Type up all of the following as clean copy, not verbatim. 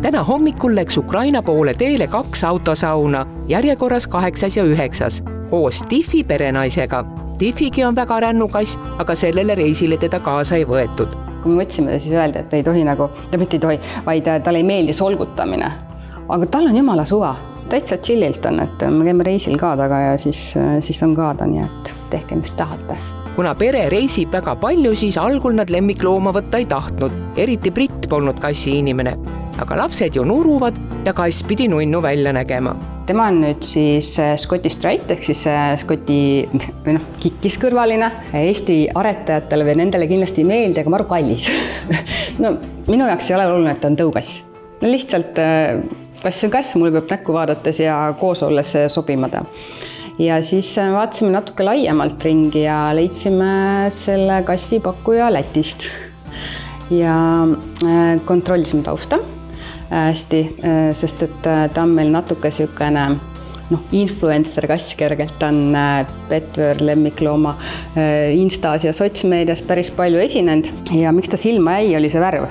Täna hommikul läks Ukraina poole teele 2 autosauna, järjekorras 8. ja 9. koos Tiffi perenaisega. Tiffigi on väga rännukass, aga sellele reisile teda kaasa ei võetud. Kui me võtsime, siis öeldi, et ei tohi mitte ei tohi, vaid talle ei meeldi solgutamine. Aga tal on jumala suva. Täitsa chillilt on, et me käime reisil ka taga ja siis on ka ta, nii et tehke, mis tahate. Kuna pere reisib väga palju, siis algul nad lemmiklooma võtta ei tahtnud. Eriti Britt polnud kassi inimene. Aga lapsed ju nuruvad ja kass pidi nunnu välja nägema. Tema on nüüd siis Scottish Straight, ehk siis Scotti kikkis-kõrvaline. Eesti aretajatele või nendele kindlasti ei meeldi, aga maru kallis. No, minu jaoks ei ole oluline, et ta on tõugass. No, lihtsalt kass on kass, mul peab näkku vaadates ja koos olles sobimada. Ja siis vaatasime natuke laiemalt ringi ja leidsime selle kassi pakkuja Lätist. Ja kontrollisime tausta hästi, sest et ta on meil natuke selline influencer kass kergelt, ta on Petvöör lemmiklooma Instas ja sotsmeedias päris palju esinenud ja miks ta silma jäi, oli see värv.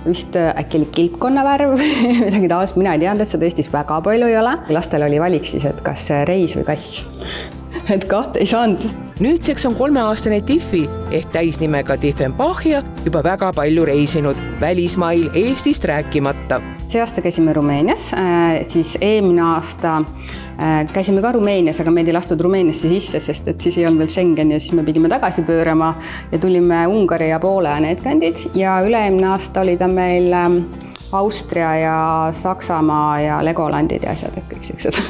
Vist äkki oli kilpkonna värv, midagi taolist, mina ei teadnud, et seda Eestis väga palju ei ole. Lastel oli valik siis, et kas reis või kass. Et kahte ei saanud. Nüüdseks on 3-aastane Tiffi ehk täisnimega Tiffenbachia juba väga palju reisinud, välismail Eestist rääkimata. See aasta käisime Rumeenias, siis eelmine aasta käisime ka Rumeenias, aga meid ei lastud Rumeeniasse sisse, sest et siis ei olnud veel Schengen ja siis me pidime tagasi pöörama ja tulime Ungari ja Poole ja need kandid. Ja üle-eelmine aasta oli ta meil Austria ja Saksamaa ja Legolandid ja asjad, et kõik sellised.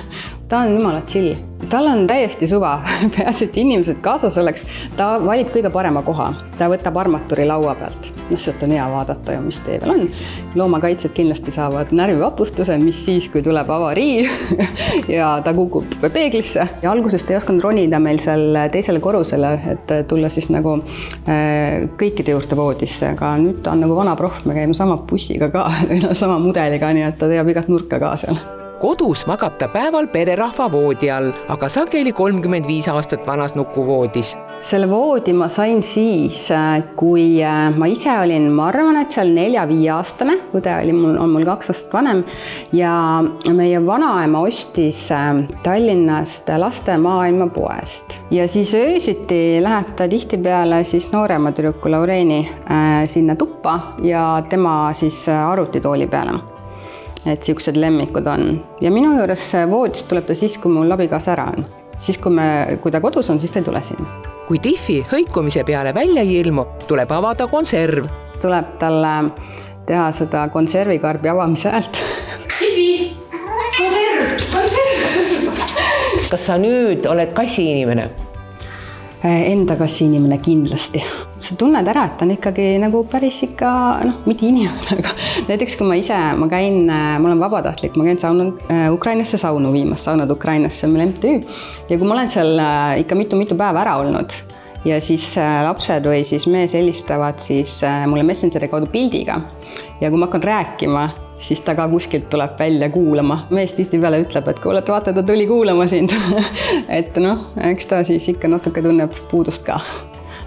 Ta on jumala chill. Tal on täiesti suva. Peaasi, et inimesed kaasas oleks. Ta valib kõige parema koha. Ta võtab armaturi laua pealt. Sealt on hea vaadata ja mis tee veel on. Loomakaitsed kindlasti saavad närvivapustuse, mis siis, kui tuleb avarii ja ta kukub peeglisse. Ja algusest ei osanud ronida meil seal teisele korrusele, et tulla siis nagu kõikide juurde voodisse. Aga nüüd ta on nagu vana proff, me käime sama bussiga ka, sama mudeliga, nii et ta teab igat nurka ka seal. Kodus magab ta päeval pererahva voodi all, aga sageli 35 aastat vanas nukuvoodis. Selle voodi ma sain siis, kui ma ise olin, ma arvan, et seal 4-5 aastane, õde on mul 2 aastat vanem ja meie vanaema ostis Tallinnast laste maailma poest. Ja siis öösiti läheb ta tihtipeale siis noorema tüdruku Laureeni sinna tuppa ja tema siis arvutitooli peale. Et siuksed lemmikud on. Ja minu juures voodist tuleb ta siis, kui mul abikaasa ära on. Siis, kui ta kodus on, siis ta ei tule siin. Kui Tiffi hõikumise peale välja ei ilmu, tuleb avada konserv. Tuleb talle teha seda konservikarbi avamise häält. Tiffi! Konserv! Kas sa nüüd oled kassi inimene? Enda kassi inimene kindlasti. Sa tunned ära, et ta on ikkagi nagu päris ikka, mitte inimene, aga näiteks kui ma käin, ma olen vabatahtlik, ma käin Ukrainasse saunu viimas, saunad Ukrainasse, meil MTÜ. Ja kui ma olen seal ikka mitu päeva ära olnud ja siis lapsed või siis mees helistavad siis mulle Messengeri kaudu pildiga ja kui ma hakkan rääkima, siis ta ka kuskilt tuleb välja kuulama. Mees tihtipeale ütleb, et kuule, vaata, ta tuli kuulama sind. Et eks ta siis ikka natuke tunneb puudust ka.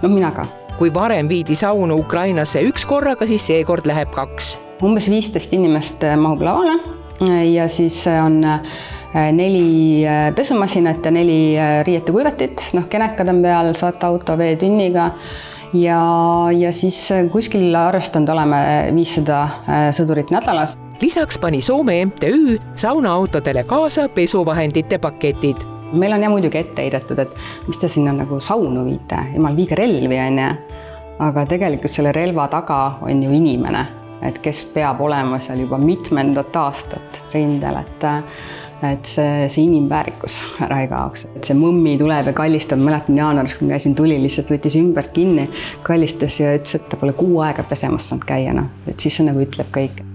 Mina ka. Kui varem viidi saunu Ukrainasse 1 korraga, siis seekord läheb 2. Umbes 15 inimest mahub lavale ja siis on 4 pesumasinat ja 4 riietekuivetit. Kenekad on peal, 100 auto veetünniga ja siis kuskil arvestanud oleme 500 sõdurit nädalas. Lisaks pani Soome MTÜ saunaautodele kaasa pesuvahendite paketid. Meil on muidugi ette heidetud, et mis te sinna nagu saunu viite, jumal viige relvi on ja. Aga tegelikult selle relva taga on ju inimene, et kes peab olema seal juba mitmendat aastat rindel, et see inimväärikus ära ei kaoks. Et see mõmmi tuleb ja kallistab, mäletan jaanuaris, kui käisin tuli, lihtsalt võttis ümbert kinni, kallistas ja ütles, et ta pole 6 aega pesemas saanud käia. Et siis see nagu ütleb kõik.